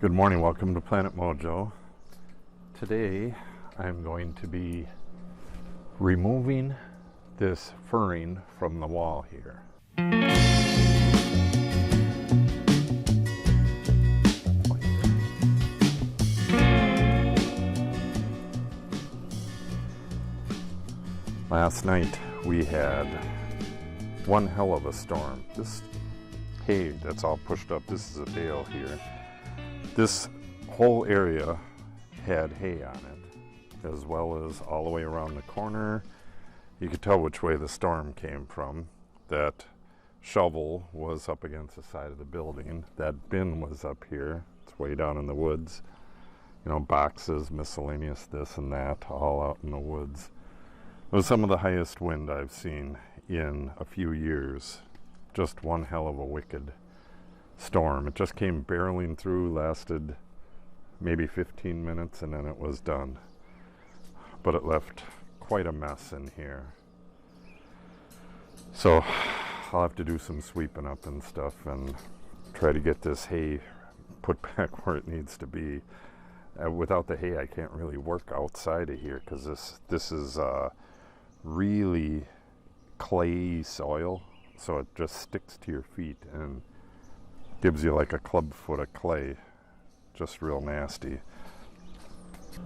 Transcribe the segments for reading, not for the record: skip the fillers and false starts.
Good morning, welcome to Planet Mojo. Today I'm going to be removing this furring from the wall here. Last night we had one hell of a storm. This hay that's all pushed up, this is a bale here. This whole area had hay on it, as well as all the way around the corner. You could tell which way the storm came from. That shovel was up against the side of the building. That bin was up here. It's way down in the woods. You know, boxes, miscellaneous this and that, all out in the woods. It was some of the highest wind I've seen in a few years. Just one hell of a wicked storm. It just came barreling through, lasted maybe 15 minutes, and then it was done. But it left quite a mess in here. So I'll have to do some sweeping up and stuff and try to get this hay put back where it needs to be. Without the hay, I can't really work outside of here because this is really clay soil, so it just sticks to your feet and gives you like a club foot of clay. Just real nasty.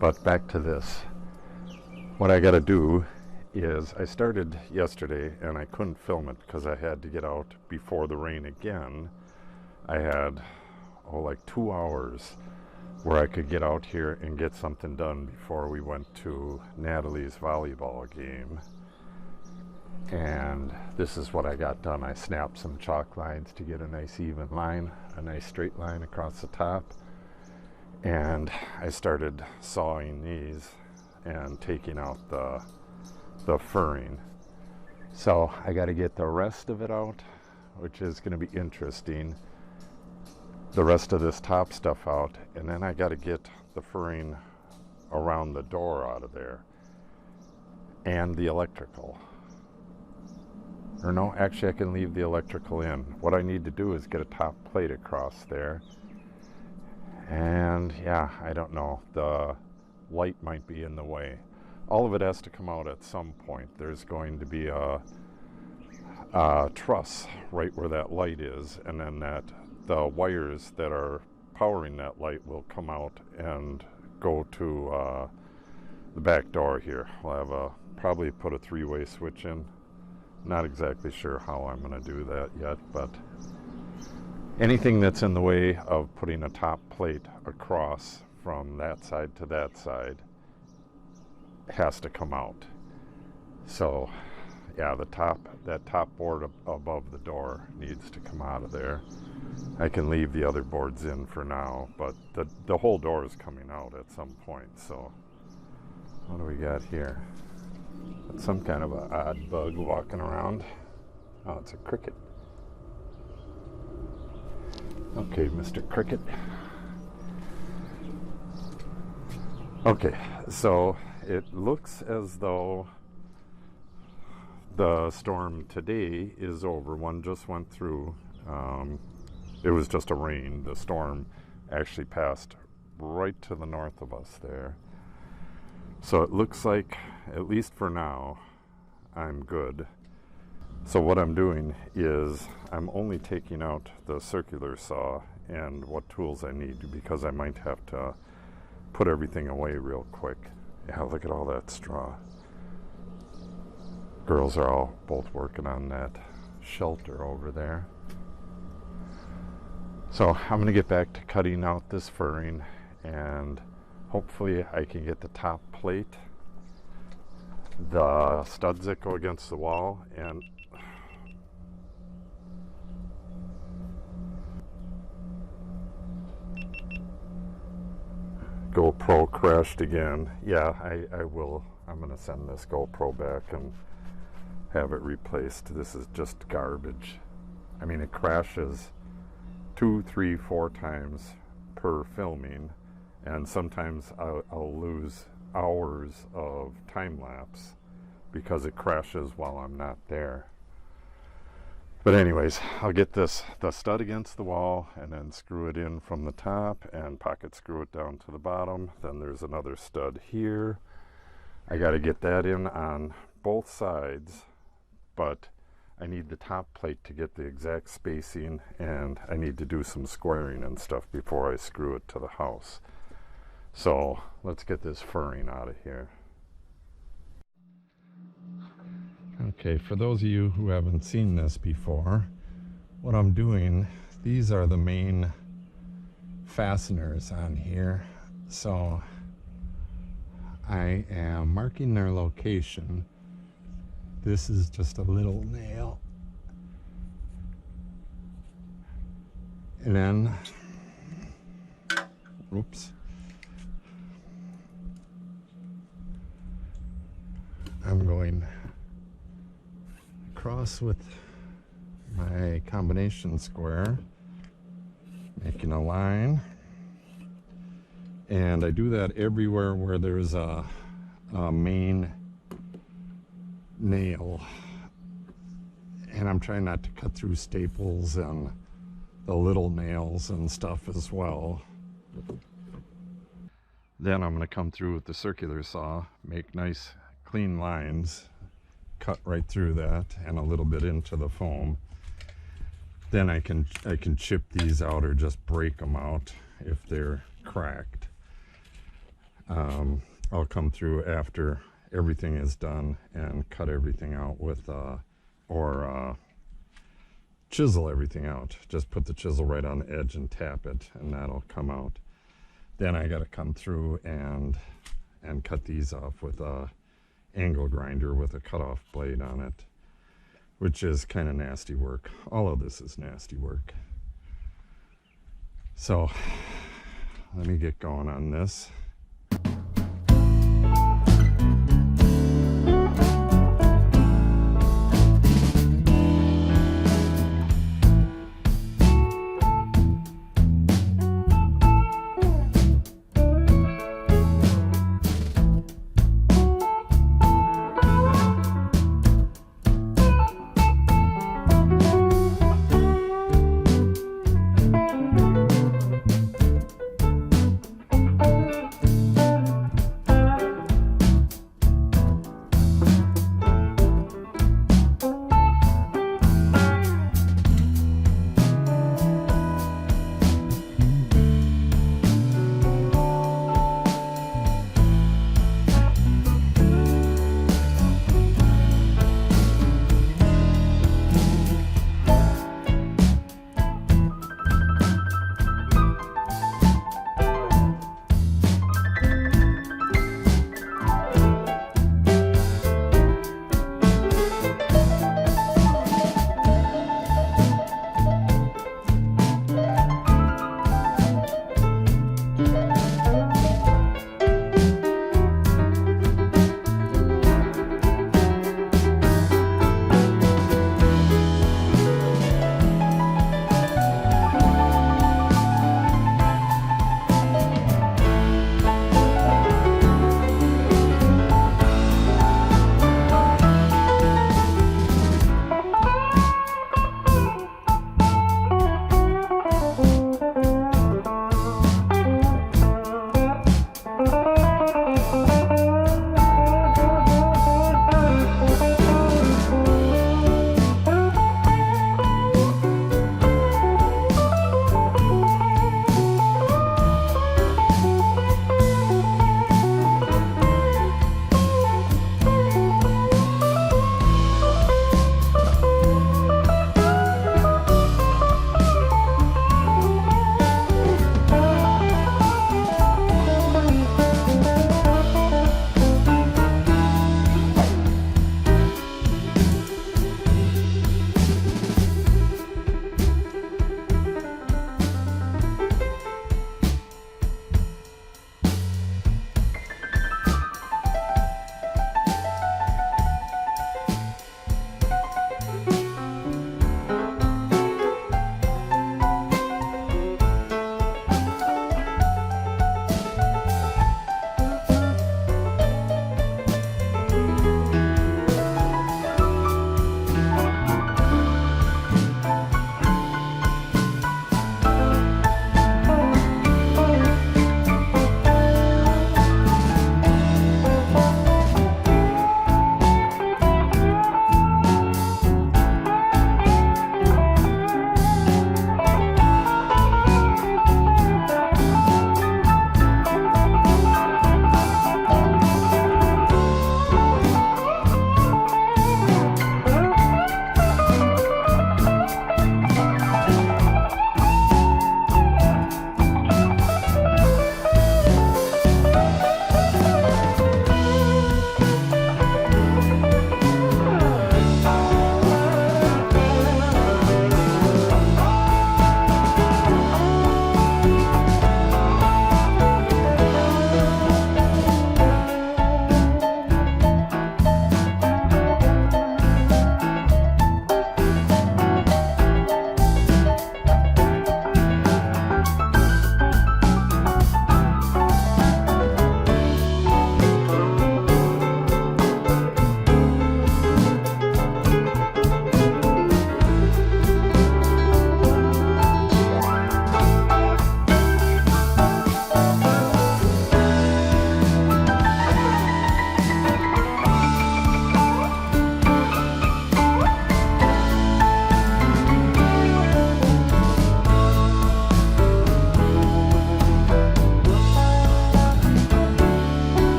But back to this. What I got to do is, I started yesterday and I couldn't film it because I had to get out before the rain again. I had like 2 hours where I could get out here and get something done before we went to Natalie's volleyball game. And this is what I got done. I snapped some chalk lines to get a nice even line, a nice straight line across the top. And I started sawing these and taking out the furring. So I got to get the rest of it out, which is going to be interesting. The rest of this top stuff out, and then I got to get the furring around the door out of there and the electrical. Or no, actually I can leave the electrical in. What I need to do is get a top plate across there. And yeah, I don't know, the light might be in the way. All of it has to come out at some point. There's going to be a truss right where that light is, and then the wires that are powering that light will come out and go to the back door here. We'll have probably put a 3-way switch in. Not exactly sure how I'm going to do that yet, but anything that's in the way of putting a top plate across from that side to that side has to come out. So yeah, that top board above the door needs to come out of there. I can leave the other boards in for now, but the whole door is coming out at some point. So what do we got here? It's some kind of an odd bug walking around. Oh, it's a cricket. Okay, Mr. Cricket. Okay, so it looks as though the storm today is over. One just went through. It was just a rain. The storm actually passed right to the north of us there. So it looks like, at least for now, I'm good. So what I'm doing is I'm only taking out the circular saw and what tools I need, because I might have to put everything away real quick. Yeah, look at all that straw. Girls are all both working on that shelter over there. So I'm going to get back to cutting out this furring, and hopefully I can get the top plate, the studs that go against the wall, and GoPro crashed again. Yeah, I will. I'm going to send this GoPro back and have it replaced. This is just garbage. I mean, it crashes 2, 3, 4 times per filming. And sometimes I'll lose hours of time lapse because it crashes while I'm not there. But anyways, I'll get the stud against the wall and then screw it in from the top and pocket screw it down to the bottom. Then there's another stud here. I got to get that in on both sides, but I need the top plate to get the exact spacing, and I need to do some squaring and stuff before I screw it to the house. So let's get this furring out of here. Okay, for those of you who haven't seen this before, what I'm doing, these are the main fasteners on here. So I am marking their location. This is just a little nail. And then, oops. I'm going across with my combination square, making a line. And I do that everywhere where there's a main nail. And I'm trying not to cut through staples and the little nails and stuff as well. Then I'm going to come through with the circular saw, make nice clean lines, cut right through that and a little bit into the foam. Then I can chip these out or just break them out if they're cracked. I'll come through after everything is done and cut everything out with or chisel everything out. Just put the chisel right on the edge and tap it, and that'll come out. Then I got to come through and cut these off with a angle grinder with a cutoff blade on it, which is kind of nasty work. All of this is nasty work. So let me get going on this.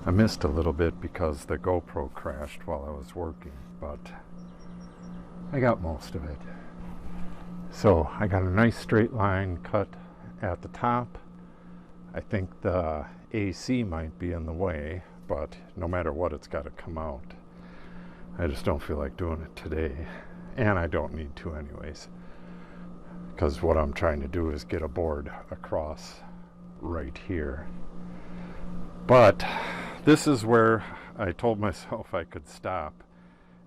I missed a little bit because the GoPro crashed while I was working, but I got most of it. So I got a nice straight line cut at the top. I think the AC might be in the way, but no matter what, it's got to come out. I just don't feel like doing it today, and I don't need to anyways, because what I'm trying to do is get a board across right here. But this is where I told myself I could stop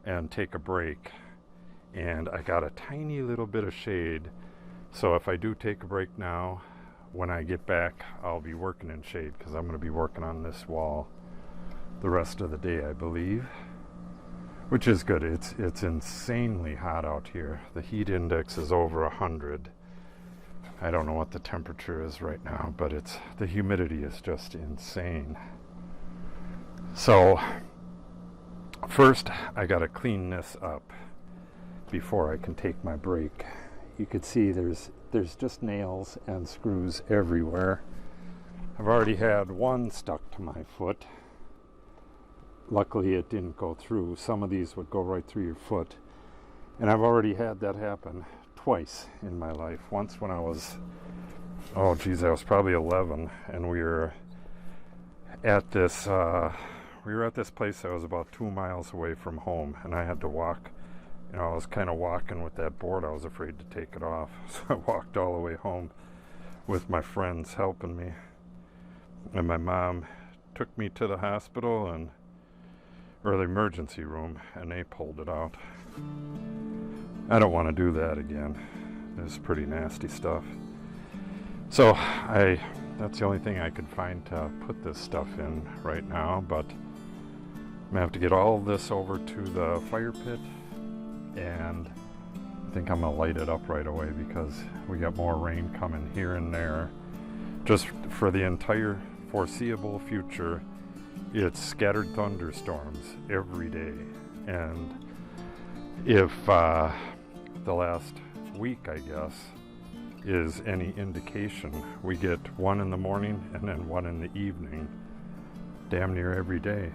and take a break, and I got a tiny little bit of shade, so if I do take a break now, when I get back I'll be working in shade, because I'm going to be working on this wall the rest of the day, I believe, which is good. It's insanely hot out here. The heat index is over 100. I don't know what the temperature is right now, but the humidity is just insane. So first I gotta clean this up before I can take my break. You could see there's just nails and screws everywhere. I've already had one stuck to my foot. Luckily it didn't go through. Some of these would go right through your foot, and I've already had that happen twice in my life. Once when I was, I was probably 11, and we were at this place that was about 2 miles away from home, and I had to walk. I was kind of walking with that board. I was afraid to take it off, so I walked all the way home with my friends helping me, and my mom took me to the hospital or the emergency room, and they pulled it out. I don't want to do that again. It's pretty nasty stuff. So that's the only thing I could find to put this stuff in right now, but I'm gonna have to get all of this over to the fire pit, and I think I'm gonna light it up right away because we got more rain coming here and there. Just for the entire foreseeable future, it's scattered thunderstorms every day. And if the last week, I guess, is any indication, we get one in the morning and then one in the evening, damn near every day.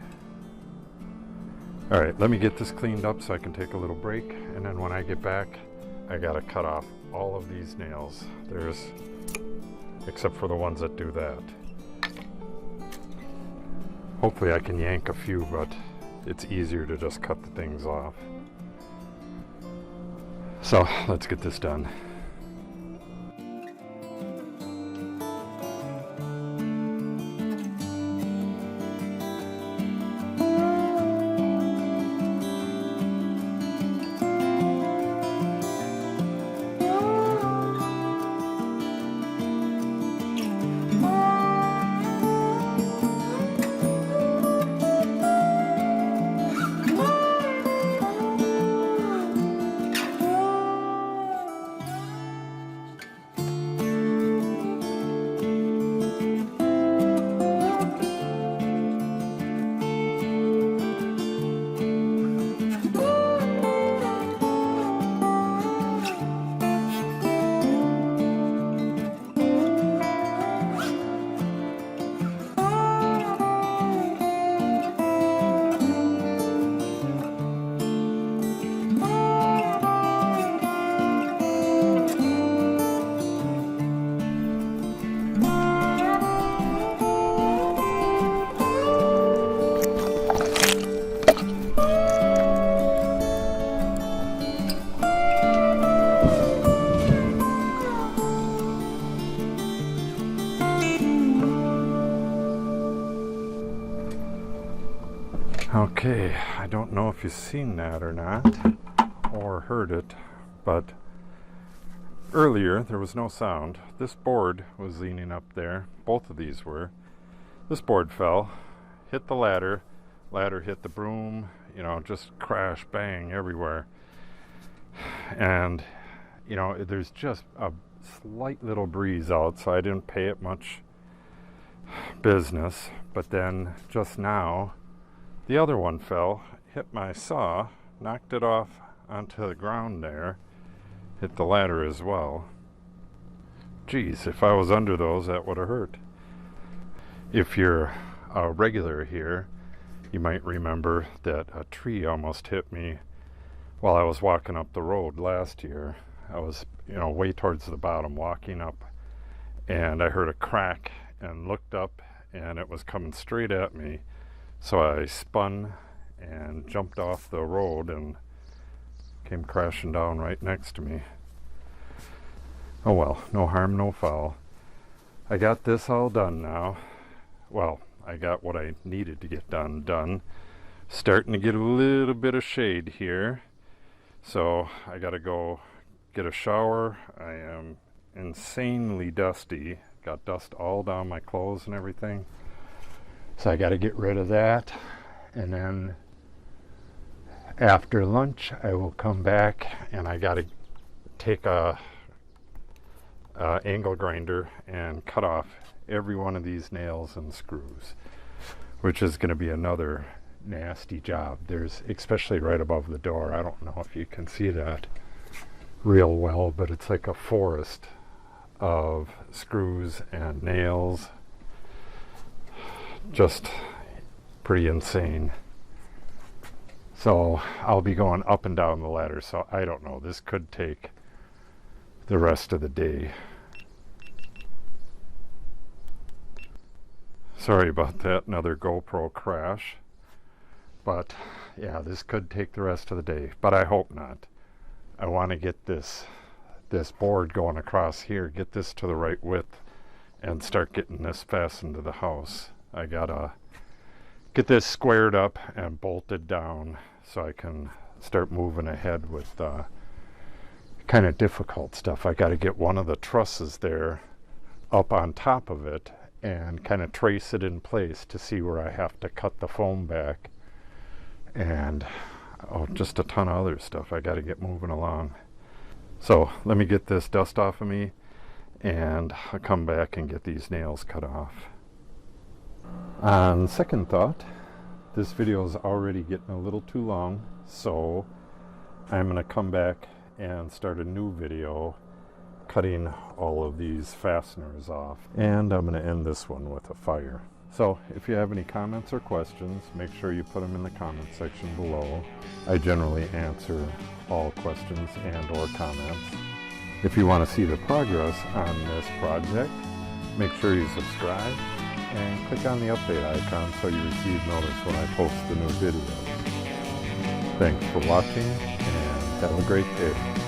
All right, let me get this cleaned up so I can take a little break, and then when I get back, I gotta cut off all of these nails. Except for the ones that do that. Hopefully I can yank a few, but it's easier to just cut the things off. So let's get this done. Okay, I don't know if you've seen that or not, or heard it, but earlier there was no sound. This board was leaning up there. Both of these were. This board fell, hit the ladder hit the broom, just crash, bang everywhere. And, there's just a slight little breeze out, so I didn't pay it much business. But then just now, the other one fell, hit my saw, knocked it off onto the ground there, hit the ladder as well. Geez, if I was under those, that would have hurt. If you're a regular here, you might remember that a tree almost hit me while I was walking up the road last year. I was, way towards the bottom walking up, and I heard a crack and looked up, and it was coming straight at me. So I spun and jumped off the road and came crashing down right next to me. Oh well, no harm, no foul. I got this all done now. Well, I got what I needed to get done. Starting to get a little bit of shade here. So I gotta go get a shower. I am insanely dusty. Got dust all down my clothes and everything. So I gotta get rid of that. And then after lunch, I will come back and I gotta take a angle grinder and cut off every one of these nails and screws, which is going to be another nasty job. There's, especially right above the door, I don't know if you can see that real well, but it's like a forest of screws and nails. Just pretty insane. So I'll be going up and down the ladder, so I don't know, this could take the rest of the day. Sorry about that, another GoPro crash. But yeah, this could take the rest of the day, but I hope not. I want to get this board going across here, get this to the right width, and start getting this fastened to the house. I gotta get this squared up and bolted down so I can start moving ahead with kind of difficult stuff. I gotta get one of the trusses there up on top of it and kind of trace it in place to see where I have to cut the foam back, and just a ton of other stuff I got to get moving along. So let me get this dust off of me and I'll come back and get these nails cut off. On second thought, this video is already getting a little too long, so I'm going to come back and start a new video cutting all of these fasteners off, and I'm going to end this one with a fire. So if you have any comments or questions, make sure you put them in the comment section below. I generally answer all questions and or comments. If you want to see the progress on this project, make sure you subscribe and click on the update icon so you receive notice when I post the new videos. Thanks for watching and have a great day.